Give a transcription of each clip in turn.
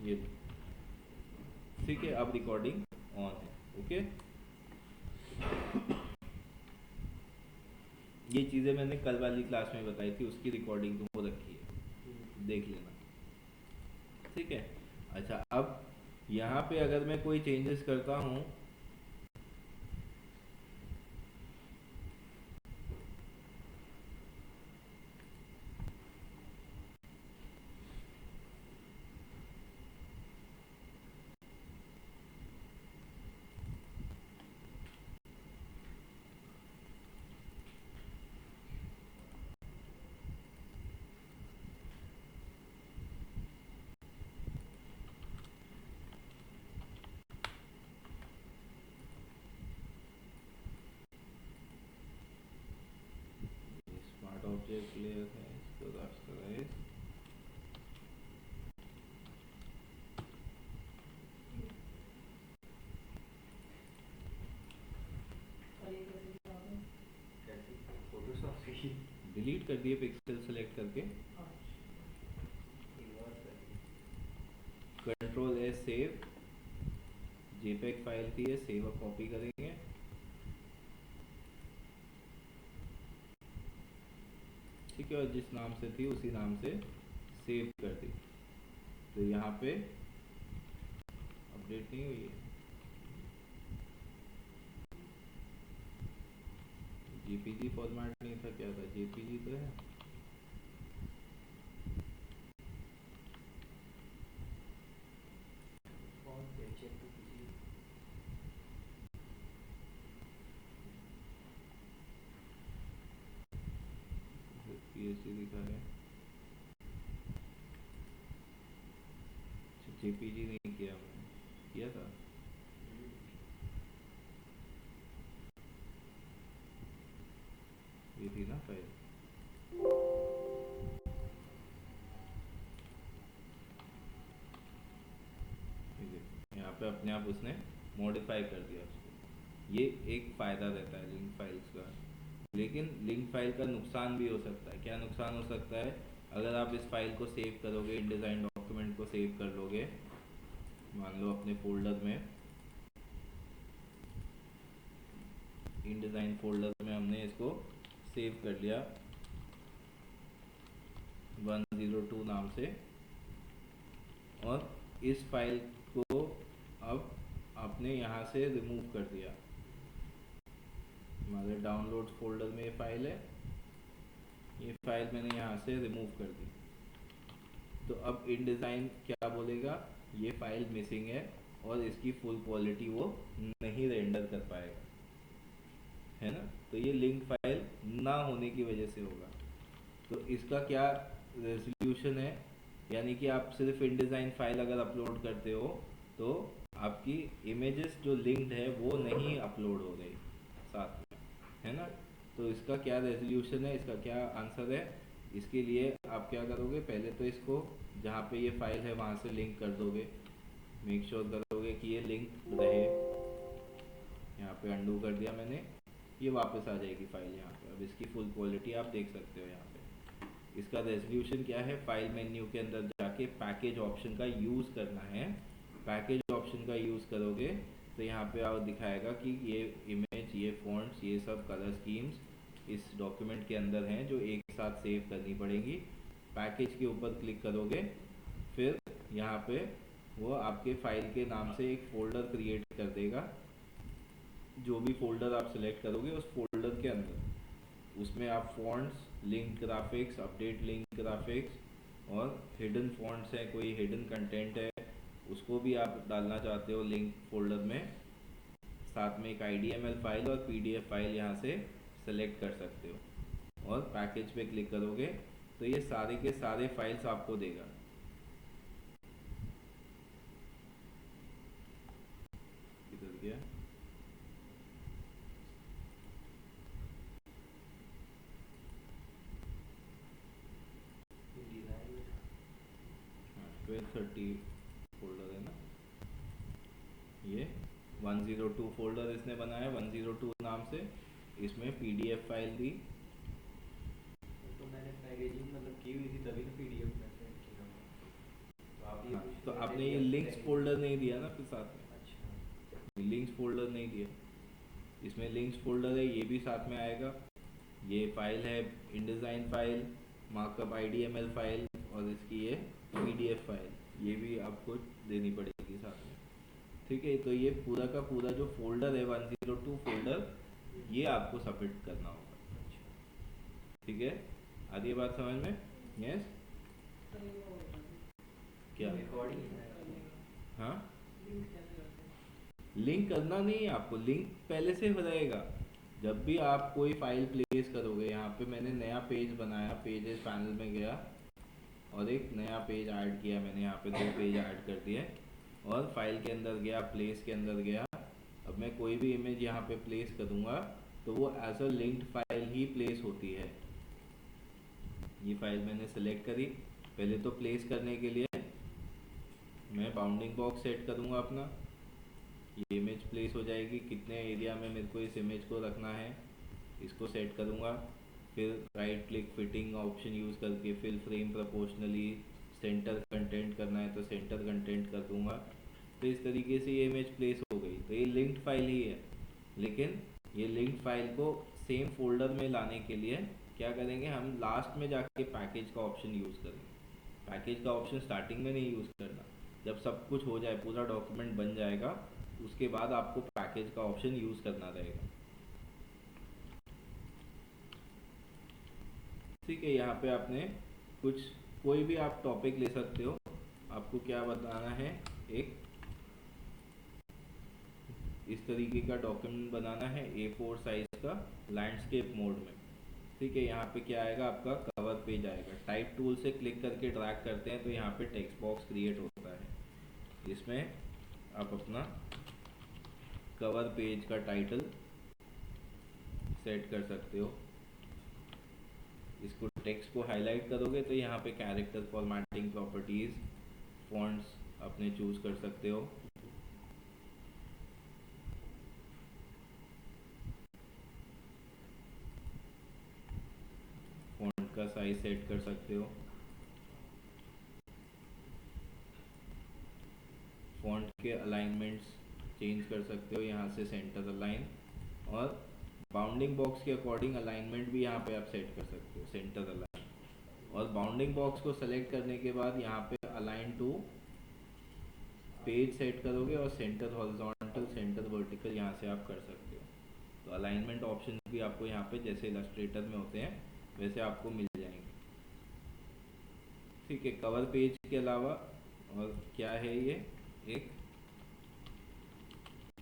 ये ठीक है, अब रिकॉर्डिंग ऑन है। ओके, ये चीज़ें मैंने कल वाली क्लास में बताई थी, उसकी रिकॉर्डिंग तुमको रखी है, देख लेना। ठीक है, अच्छा अब यहाँ पे अगर मैं कोई चेंजेस करता हूँ, स्मार्ट ऑब्जेक्ट लेयर है, इसको रास्टराइज, डिलीट कर दिए पिक्सल सेलेक्ट करके, control S save, JPEG file थी ये, सेव और कॉपी करेंगे, ठीक है, और जिस नाम से थी उसी नाम से सेव कर दी। तो यहाँ पे अपडेट नहीं हुई है, जेपीजी फॉर्मेट नहीं था, क्या था, जेपीजी तो है। पीएचडी दिखा है, जेपीजी नहीं किया, मैंने किया था, ये थी ना फाइल। यहाँ पे अपने आप उसने मॉडिफाई कर दिया उसको। ये एक फ़ायदा रहता है लिंक फाइल्स का। लेकिन लिंक फाइल का नुकसान भी हो सकता है। क्या नुकसान हो सकता है? अगर आप इस फाइल को सेव करोगे, इनडिज़ाइन डॉक्यूमेंट को सेव कर लोगे, मान लो अपने फोल्डर में, इनडिज़ाइन फोल्डर में हमने इसको सेव कर लिया 102 नाम से, और इस फाइल को अब आपने यहाँ से रिमूव कर दिया। हमारे डाउनलोड फोल्डर में ये फाइल है, ये फाइल मैंने यहाँ से रिमूव कर दी। तो अब इनडिज़ाइन क्या बोलेगा, ये फाइल मिसिंग है और इसकी फुल क्वालिटी वो नहीं रेंडर कर पाएगा, है ना। तो ये लिंक फाइल ना होने की वजह से होगा। तो इसका क्या रेजोल्यूशन है, यानी कि आप सिर्फ इनडिज़ाइन फाइल अगर अपलोड करते हो तो आपकी इमेजेस जो लिंक्ड है वो नहीं अपलोड हो रही साथ में, है ना। तो इसका क्या रेजोल्यूशन है, इसका क्या आंसर है? इसके लिए आप क्या करोगे, पहले तो इसको जहाँ पे ये फाइल है वहाँ से लिंक कर दोगे, मेक श्योर करोगे कि ये लिंक रहे। यहाँ पे अंडू कर दिया मैंने, ये वापस आ जाएगी फाइल यहाँ पे। अब इसकी फुल क्वालिटी आप देख सकते हो यहाँ पे। इसका रेजोल्यूशन क्या है, फाइल मेन्यू के अंदर जाके पैकेज ऑप्शन का यूज़ करना है। पैकेज ऑप्शन का यूज़ करोगे तो यहाँ पे आप दिखाएगा कि ये इमेज, ये फॉन्ट्स, ये सब कलर स्कीम्स इस डॉक्यूमेंट के अंदर हैं जो एक साथ सेव करनी पड़ेगी। पैकेज के ऊपर क्लिक करोगे, फिर यहाँ पे वो आपके फाइल के नाम से एक फ़ोल्डर क्रिएट कर देगा। जो भी फोल्डर आप सिलेक्ट करोगे उस फोल्डर के अंदर, उसमें आप fonts, link graphics, update link graphics और हिडन फॉन्ट्स हैं, कोई हिडन कंटेंट है उसको भी आप डालना चाहते हो लिंक फोल्डर में, साथ में एक IDML फाइल और PDF फाइल यहाँ से सेलेक्ट कर सकते हो। और पैकेज पे क्लिक करोगे तो ये सारे के सारे फाइल्स आपको देगा। किधर गया? हाँ, 1230 फोल्डर है ना ये। 102 फोल्डर इसने बनाया 102 नाम से, इसमें PDF फाइल दी। तो मैंने पैकेजिंग मतलब की हुई थी तभी तो PDF में सेंड किया। तो आप हाँ, तो आपने ये लिंक्स फोल्डर नहीं दिया ना फिर साथ में, अच्छा। लिंक्स फोल्डर नहीं दिया। इसमें लिंक्स फोल्डर है, ये भी साथ में आएगा। ये फाइल है InDesign file, markup IDML file, और इसकी ये PDF फाइल, ये भी आपको देनी पड़ेगी साथ में। ठीक है, तो ये पूरा का पूरा जो फोल्डर है 102 फोल्डर, ये आपको सबमिट करना होगा। ठीक है, आधी बात समझ में? यस। क्या? रिकॉर्डिंग हाँ, लिंक करना नहीं है आपको, लिंक पहले से हो रहेगा। जब भी आप कोई फाइल प्लेस करोगे, यहाँ पे मैंने नया पेज बनाया, पेजेस पैनल में गया और एक नया पेज ऐड किया मैंने, यहाँ पे 2 पेज ऐड कर दिए, और फाइल के अंदर गया, प्लेस के अंदर गया। अब मैं कोई भी इमेज यहाँ पे प्लेस करूँगा तो वो एज अ लिंक्ड फाइल ही प्लेस होती है। ये फाइल मैंने सेलेक्ट करी, पहले तो प्लेस करने के लिए मैं बाउंडिंग बॉक्स सेट करूँगा अपना, ये इमेज प्लेस हो जाएगी। कितने एरिया में मेरे को इस इमेज को रखना है इसको सेट करूँगा। फिर right click fitting option use करके fill frame proportionally, centre content करना है तो सेंटर कंटेंट कर दूँगा। तो इस तरीके से ये इमेज प्लेस हो गई। तो ये लिंक्ड फाइल ही है, लेकिन ये लिंक्ड फाइल को सेम फोल्डर में लाने के लिए क्या करेंगे, हम लास्ट में जाके पैकेज का ऑप्शन यूज़ करेंगे। पैकेज का ऑप्शन स्टार्टिंग में नहीं यूज़ करना, जब सब कुछ हो जाए, पूरा डॉक्यूमेंट बन जाएगा, उसके बाद आपको पैकेज का ऑप्शन यूज़ करना रहेगा। ठीक है, यहाँ पे आपने कुछ कोई भी आप टॉपिक ले सकते हो। आपको क्या बताना है, एक इस तरीके का डॉक्यूमेंट बनाना है A4 साइज का लैंडस्केप मोड में। ठीक है, यहाँ पे क्या आएगा, आपका कवर पेज आएगा। टाइप टूल से क्लिक करके ड्रैग करते हैं तो यहाँ पे टेक्स्ट बॉक्स क्रिएट होता है। इसमें आप अपना कवर पेज का टाइटल सेट कर सकते हो। इसको टेक्स्ट को हाईलाइट करोगे तो यहाँ पे कैरेक्टर फॉर्मेटिंग प्रॉपर्टीज़, फॉन्ट्स अपने चूज़ कर सकते हो। फॉन्ट का साइज सेट कर सकते हो। फॉन्ट के अलाइनमेंट्स चेंज कर सकते हो यहाँ से, सेंटर अलाइन, और बाउंडिंग बॉक्स के अकॉर्डिंग अलाइनमेंट भी यहाँ पे आप सेट कर सकते हो, सेंटर अलाइन। और बाउंडिंग बॉक्स को सेलेक्ट करने के बाद यहाँ पे अलाइन टू पेज सेट करोगे और सेंटर हॉरिजॉन्टल, सेंटर वर्टिकल यहाँ से आप कर सकते हो। तो अलाइनमेंट ऑप्शन भी आपको यहाँ पे जैसे इलस्ट्रेटर में होते हैं वैसे आपको मिल जाएंगे। ठीक है, कवर पेज के अलावा और क्या है, ये एक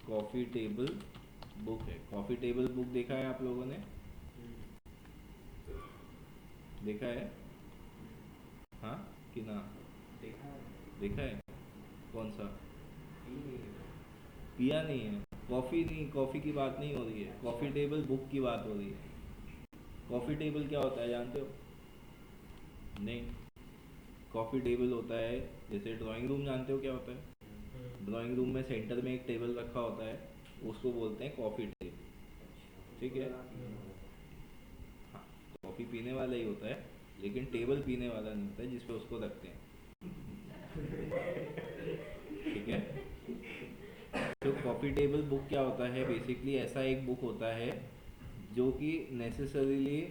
कॉफ़ी टेबल बुक है। कॉफ़ी टेबल बुक देखा है आप लोगों ने? देखा है? हाँ कि ना? देखा है। देखा है? कौन सा? पिया नहीं है? कॉफ़ी नहीं, कॉफ़ी की बात नहीं हो रही है, कॉफ़ी टेबल बुक की बात हो रही है। कॉफ़ी टेबल क्या होता है जानते हो? नहीं। कॉफ़ी टेबल होता है, जैसे ड्राइंग रूम जानते हो क्या होता है? ड्राइंग रूम में सेंटर में एक टेबल रखा होता है, उसको बोलते हैं कॉफ़ी टेबल। ठीक है, हाँ, कॉफ़ी पीने वाला ही होता है, लेकिन टेबल पीने वाला नहीं होता है जिसपे उसको रखते हैं। ठीक है, तो कॉफ़ी टेबल बुक क्या होता है, बेसिकली ऐसा एक बुक होता है जो कि नेसेसरीली,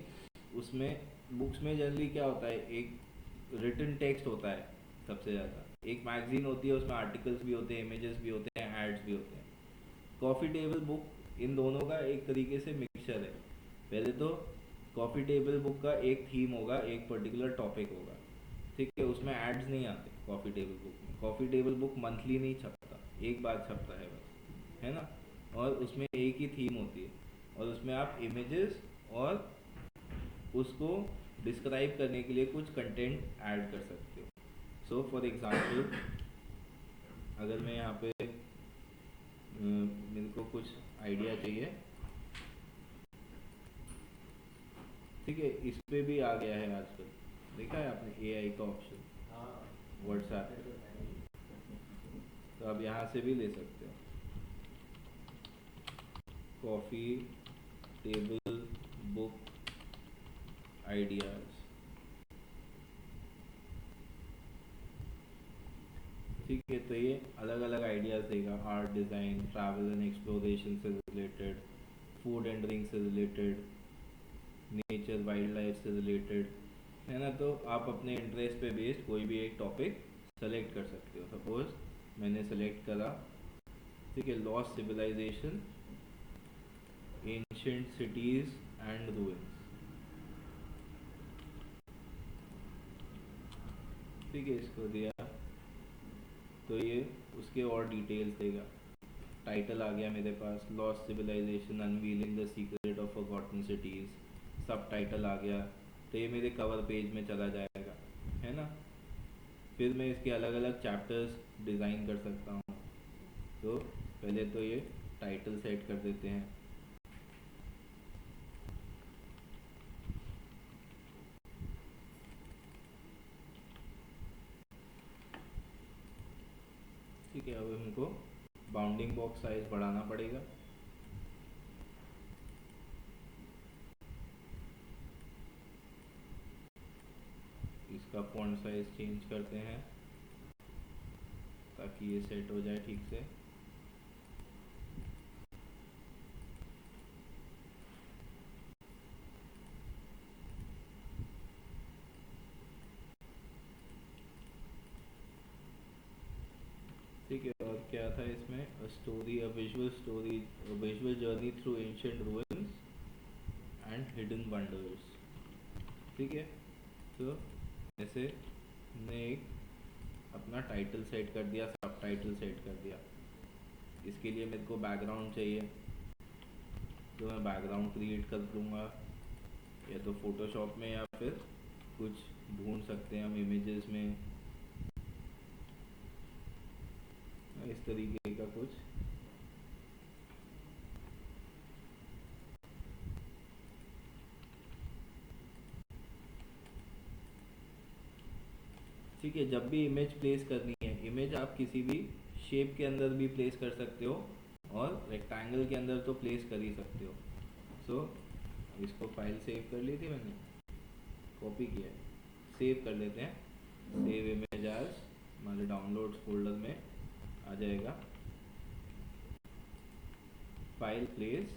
उसमें बुक्स में जनरली क्या होता है, एक रिटन टेक्स्ट होता है सबसे ज़्यादा। एक मैगजीन होती है, उसमें आर्टिकल्स भी होते हैं, इमेजेस भी होते हैं, एड्स भी होते हैं। कॉफ़ी टेबल बुक इन दोनों का एक तरीके से मिक्सचर है। पहले तो कॉफ़ी टेबल बुक का एक थीम होगा, एक पर्टिकुलर टॉपिक होगा। ठीक है, उसमें एड्स नहीं आते कॉफ़ी टेबल बुक में। कॉफ़ी टेबल बुक मंथली नहीं छपता, एक बार छपता है बस, है ना। और उसमें एक ही थीम होती है, और उसमें आप इमेजेस और उसको डिस्क्राइब करने के लिए कुछ कंटेंट ऐड कर सकते हो। सो फॉर एग्ज़ाम्पल, अगर मैं यहाँ पे मेरे को कुछ आइडिया चाहिए, ठीक है, इस पे भी आ गया है आजकल, देखा है आपने AI का ऑप्शन व्हाट्सएप पे, तो आप यहाँ से भी ले सकते हो। कॉफ़ी टेबल बुक आइडियाज़, ठीक है, तो ये अलग अलग आइडियाज़ देगा, art, design, travel and exploration से रिलेटेड, फूड एंड ड्रिंक से रिलेटेड, नेचर वाइल्ड लाइफ से रिलेटेड, है ना। तो आप अपने इंटरेस्ट पे बेस्ड कोई भी एक टॉपिक सेलेक्ट कर सकते हो। सपोज मैंने सेलेक्ट करा, ठीक है, lost civilisation, ancient cities and ruins, ठीक है, इसको दिया तो ये उसके और डिटेल्स देगा। टाइटल आ गया मेरे पास, lost civilization unveiling the secret of forgotten cities. सब टाइटल आ गया, तो ये मेरे कवर पेज में चला जाएगा, है ना। फिर मैं इसके अलग अलग चैप्टर्स डिज़ाइन कर सकता हूँ। तो पहले तो ये टाइटल सेट कर देते हैं। ठीक है, अब हमको बाउंडिंग बॉक्स साइज बढ़ाना पड़ेगा। इसका फॉन्ट साइज चेंज करते हैं ताकि ये सेट हो जाए ठीक से। ठीक है, और क्या था इसमें, story, a visual journey through ancient ruins and hidden wonders. ठीक है, तो ऐसे हमने एक अपना टाइटल सेट कर दिया, सब टाइटल सेट कर दिया। इसके लिए मेरे को बैकग्राउंड चाहिए, तो मैं बैकग्राउंड क्रिएट कर दूँगा, या तो फोटोशॉप में, या फिर कुछ ढूंढ सकते हैं हम इमेजेस में, इस तरीके का कुछ। ठीक है, जब भी इमेज प्लेस करनी है, इमेज आप किसी भी शेप के अंदर भी प्लेस कर सकते हो, और रेक्टेंगल के अंदर तो प्लेस कर ही सकते हो। सो इसको फाइल सेव कर ली थी मैंने, कॉपी किया है, सेव कर लेते हैं। सेव इमेज एज, हमारे डाउनलोड्स फोल्डर में आ जाएगा। फाइल प्लेस,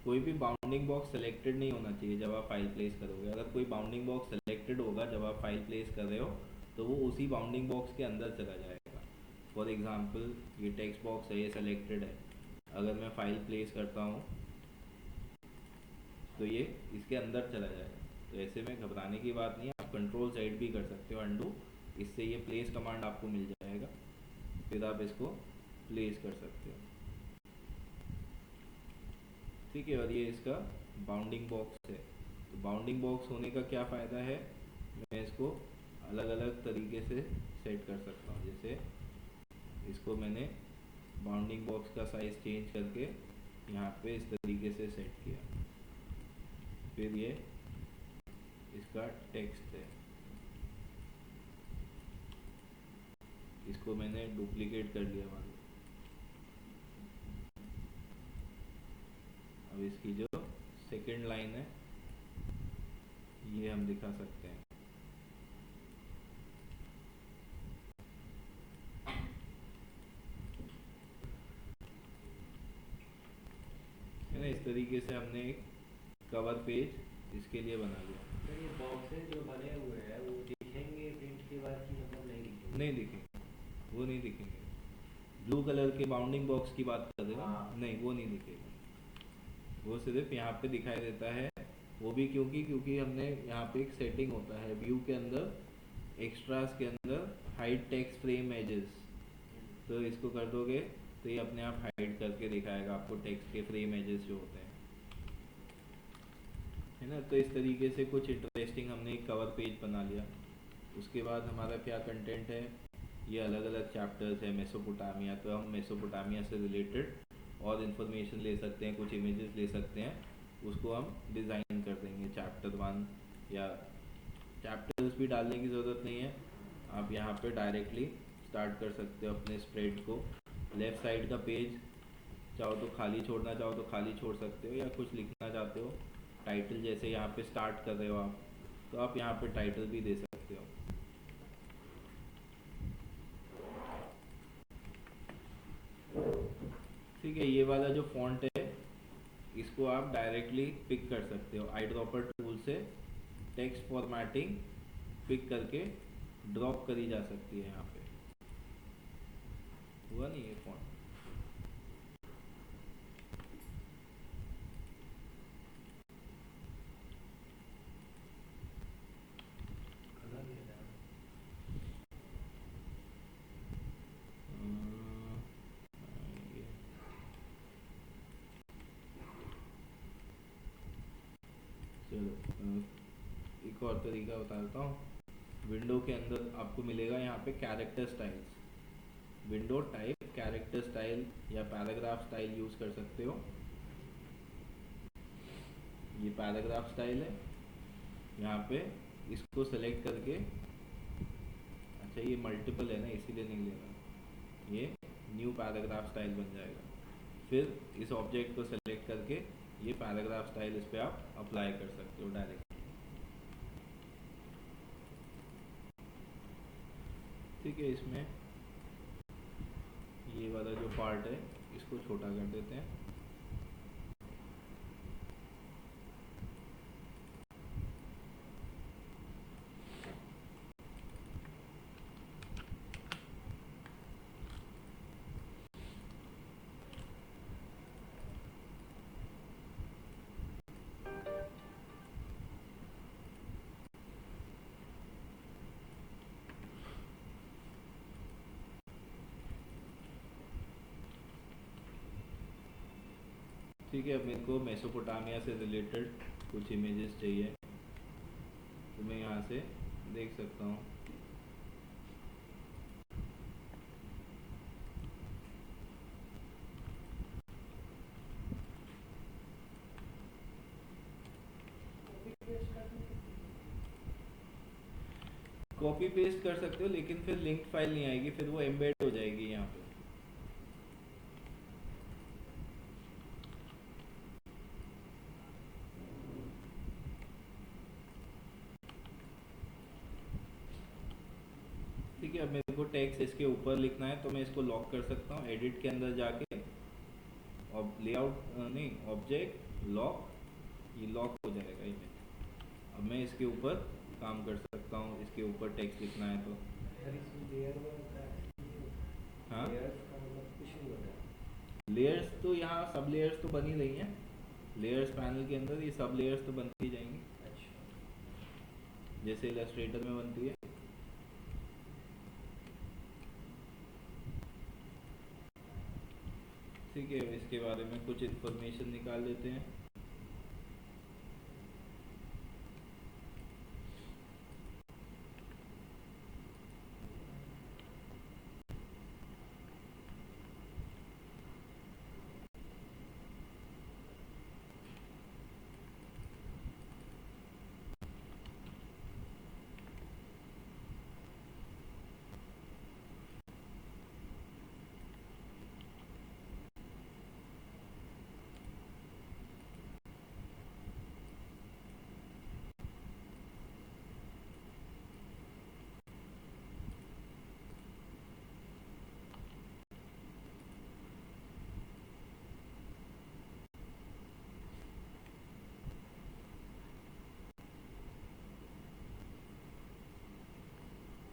कोई भी बाउंडिंग बॉक्स सेलेक्टेड नहीं होना चाहिए जब आप फाइल प्लेस करोगे। अगर कोई बाउंडिंग बॉक्स सेलेक्टेड होगा जब आप फाइल प्लेस कर रहे हो, तो वो उसी बाउंडिंग बॉक्स के अंदर चला जाएगा। फॉर एग्जांपल ये टेक्स्ट बॉक्स है, ये सेलेक्टेड है, अगर मैं फाइल प्लेस करता हूँ तो ये इसके अंदर चला जाएगा। तो ऐसे में घबराने की बात नहीं है, आप कंट्रोल Z भी कर सकते हो, अंडू, इससे ये प्लेस कमांड आपको मिल जाएगा, फिर आप इसको प्लेस कर सकते हो। ठीक है, और ये इसका बाउंडिंग बॉक्स है। तो बाउंडिंग बॉक्स होने का क्या फ़ायदा है, मैं इसको अलग अलग तरीके से सेट कर सकता हूँ। जैसे इसको मैंने बाउंडिंग बॉक्स का साइज़ चेंज करके यहाँ पे इस तरीके से सेट किया। फिर ये इसका टेक्स्ट है, इसको मैंने डुप्लीकेट कर लिया मान लो। अब इसकी जो सेकंड लाइन है ये हम दिखा सकते हैं। है ना, इस तरीके से हमने एक कवर पेज इसके लिए बना लिया। तो ये बॉक्सेस जो बने हुए हैं वो दिखेंगे प्रिंट के बाद कि मतलब नहीं दिखेंगे? नहीं दिखेंगे, वो नहीं दिखेंगे। ब्लू कलर के बाउंडिंग बॉक्स की बात कर रहे हो? हाँ। नहीं, वो नहीं दिखेगा, वो सिर्फ यहाँ पे दिखाई देता है। वो भी क्योंकि हमने यहाँ पे एक सेटिंग होता है व्यू के अंदर, एक्स्ट्रास के अंदर, हाइड टेक्स्ट फ्रेम एजेस, तो इसको कर दोगे तो ये अपने आप हाइड करके दिखाएगा आपको टेक्स्ट के फ्रेम एजेस जो होते हैं, है ना। तो इस तरीके से कुछ इंटरेस्टिंग हमने एक कवर पेज बना लिया। उसके बाद हमारा क्या कंटेंट है, ये अलग अलग चैप्टर्स है। मेसोपोटामिया, तो हम मेसोपोटामिया से रिलेटेड और इन्फॉर्मेशन ले सकते हैं, कुछ इमेजेस ले सकते हैं, उसको हम डिज़ाइन कर देंगे चैप्टर 1, या चैप्टर्स भी डालने की ज़रूरत नहीं है, आप यहाँ पे डायरेक्टली स्टार्ट कर सकते हो अपने स्प्रेड को। लेफ़्ट साइड का पेज चाहो तो खाली छोड़ना चाहो तो खाली छोड़ सकते हो, या कुछ लिखना चाहते हो टाइटल, जैसे यहाँ पे स्टार्ट कर रहे हो आप, तो आप यहाँ पे टाइटल भी दे सकते हो। ठीक है, ये वाला जो फॉन्ट है इसको आप डायरेक्टली पिक कर सकते हो आई ड्रॉपर टूल से। टेक्स्ट फॉर्मेटिंग पिक करके ड्रॉप करी जा सकती है यहाँ पे। हुआ नहीं ये फॉन्ट? अलग है ना। ये चलो एक और तरीका बता देता हूँ। विंडो के अंदर आपको मिलेगा यहाँ पे character styles. Window type character style या पैराग्राफ स्टाइल यूज़ कर सकते हो। ये पैराग्राफ स्टाइल है, यहाँ पे इसको सेलेक्ट करके, अच्छा ये मल्टीपल है ना इसीलिए नहीं लेना, ये न्यू पैराग्राफ स्टाइल बन जाएगा। फिर इस ऑब्जेक्ट को सेलेक्ट करके ये पैराग्राफ स्टाइल इस पर आप अप्लाई कर सकते हो डायरेक्ट। ठीक है, इसमें ये वाला जो पार्ट है इसको छोटा कर देते हैं। ठीक है, अब मेरे को मेसोपोटामिया से रिलेटेड कुछ इमेजेस चाहिए, तो मैं यहाँ से देख सकता हूँ। कॉपी पेस्ट कर सकते हो लेकिन फिर लिंक फाइल नहीं आएगी, फिर वो एम्बेड हो जाएगी यहाँ पे। ठीक है, अब मेरे को टेक्स्ट इसके ऊपर लिखना है तो मैं इसको लॉक कर सकता हूँ एडिट के अंदर जाके, और लेआउट नहीं ऑब्जेक्ट लॉक, ये लॉक हो जाएगा इमेज। अब मैं इसके ऊपर काम कर सकता हूँ, इसके ऊपर टेक्स्ट लिखना है तो। यार इसमें लेयर वाला हाँ, लेयर्स का मतलब कुछ नहीं होता है। लेयर्स तो यहाँ सब लेयर्स तो बन ही रही हैं। लेयर्स पैनल के अंदर ये सब लेयर्स तो बनती जाएंगी अच्छा। जैसे इलस्ट्रेटर में बनती है। ठीक है, इसके बारे में कुछ इन्फॉर्मेशन निकाल लेते हैं।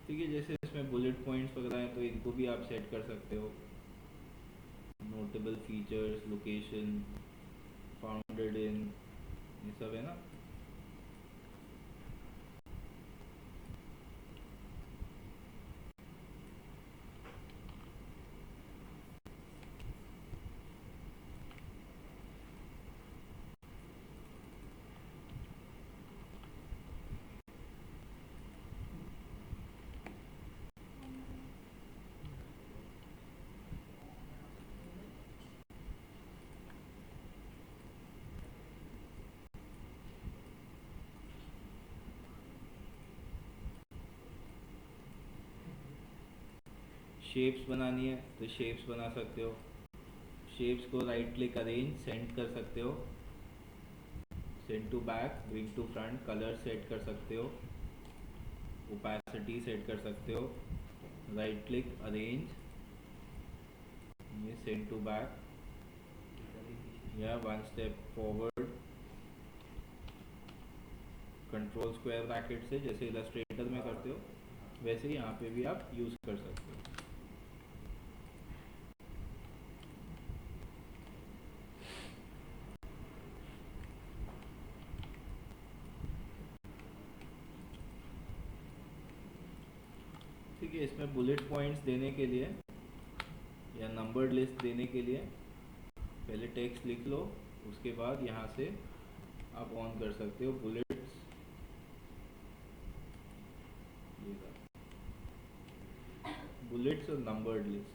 ठीक है, जैसे इसमें बुलेट पॉइंट्स वगैरह हैं तो इनको भी आप सेट कर सकते हो। Notable features, location, founded in, ये सब है ना। शेप्स बनानी है तो शेप्स बना सकते हो। शेप्स को राइट क्लिक अरेंज सेंड कर सकते हो, send to back, bring to front, colour set कर सकते हो, ओपेसिटी सेट कर सकते हो, राइट क्लिक अरेंज, ये सेंड टू बैक, या one step forward control square bracket से, जैसे इलस्ट्रेटर में करते हो वैसे ही यहाँ पे भी आप यूज़ कर सकते हो। ठीक है, इसमें बुलेट पॉइंट्स देने के लिए या नंबर्ड लिस्ट देने के लिए पहले टेक्स्ट लिख लो, उसके बाद यहाँ से आप ऑन कर सकते हो बुलेट्स। ये बुलेट्स और नंबर्ड लिस्ट,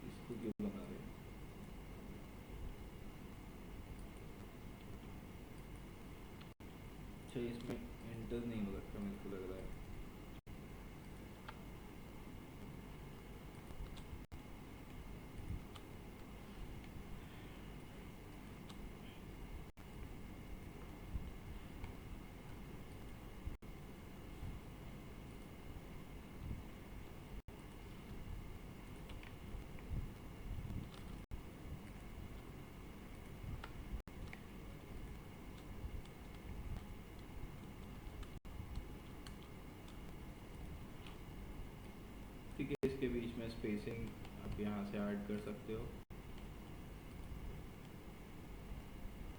इसको क्यों बना रहे हैं? अच्छा, इसमें एंटर नहीं हो रखा मेरे को लग रहा है। ठीक है, इसके बीच में स्पेसिंग आप यहाँ से ऐड कर सकते हो।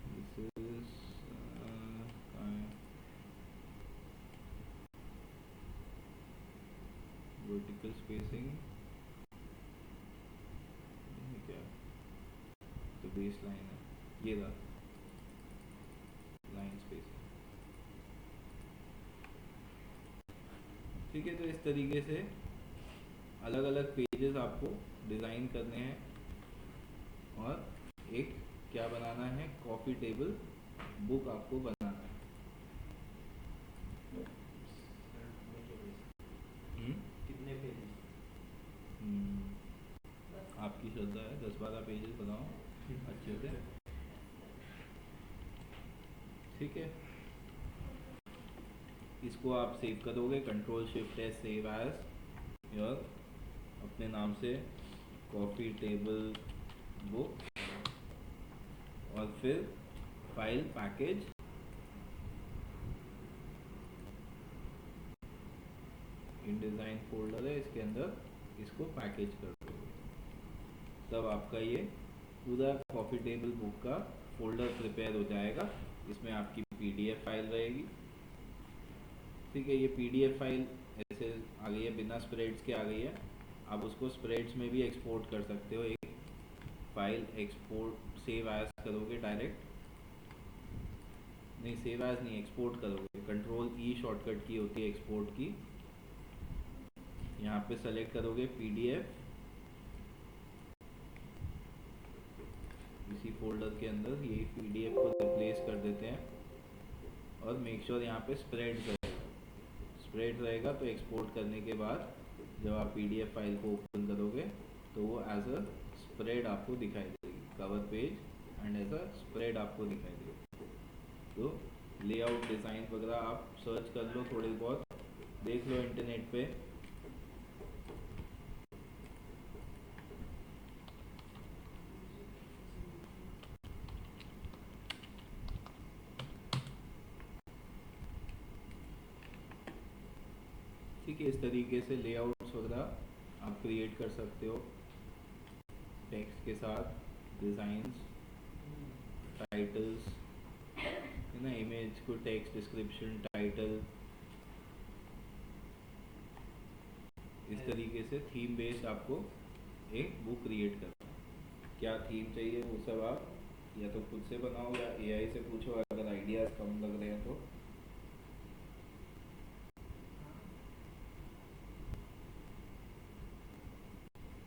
दिस इज वर्टिकल स्पेसिंग, क्या तो बेस लाइन है, ये रहा लाइन स्पेसिंग। ठीक है, तो इस तरीके से अलग अलग पेजेस आपको डिज़ाइन करने हैं और एक क्या बनाना है, कॉफ़ी टेबल बुक आपको बनाना है। कितने पेजेस? आपकी श्रद्धा है, 10-12 पेजेस बनाओ अच्छे से। ठीक है, इसको आप सेव करोगे, control shift S save as और अपने नाम से कॉफ़ी टेबल बुक, और फिर file package, InDesign folder है इसके अंदर, इसको पैकेज कर दोगे, तब आपका ये पूरा कॉफ़ी टेबल बुक का फोल्डर प्रिपेयर हो जाएगा। इसमें आपकी पीडीएफ फाइल रहेगी। ठीक है, ये पीडीएफ फाइल ऐसे आ गई है, बिना स्प्रेड्स के आ गई है। आप उसको स्प्रेड्स में भी एक्सपोर्ट कर सकते हो। एक फाइल एक्सपोर्ट सेव एज करोगे डायरेक्ट, नहीं सेव एज नहीं, एक्सपोर्ट करोगे, कंट्रोल ई शॉर्टकट की होती है एक्सपोर्ट की। यहाँ पे सेलेक्ट करोगे पीडीएफ, इसी फोल्डर के अंदर ये पीडीएफ को रिप्लेस कर देते हैं, और मेक श्योर यहाँ पे स्प्रेड रहेगा। स्प्रेड रहेगा तो एक्सपोर्ट करने के बाद जब आप पीडीएफ फाइल को ओपन करोगे तो वो एज अ स्प्रेड आपको दिखाई देगी, cover page and as a spread आपको दिखाई देगी। तो लेआउट डिज़ाइन वगैरह आप सर्च कर लो, थोड़ी बहुत देख लो इंटरनेट पे। ठीक है, इस तरीके से लेआउट्स वगैरह आप क्रिएट कर सकते हो टेक्स्ट के साथ, डिज़ाइंस, टाइटल्स है ना, इमेज को टेक्स्ट, डिस्क्रिप्शन, टाइटल, इस तरीके से थीम बेस्ड आपको एक बुक क्रिएट करना है। क्या थीम चाहिए वो सब आप या तो खुद से बनाओ या एआई से पूछो, अगर आइडियाज़ कम लग रहे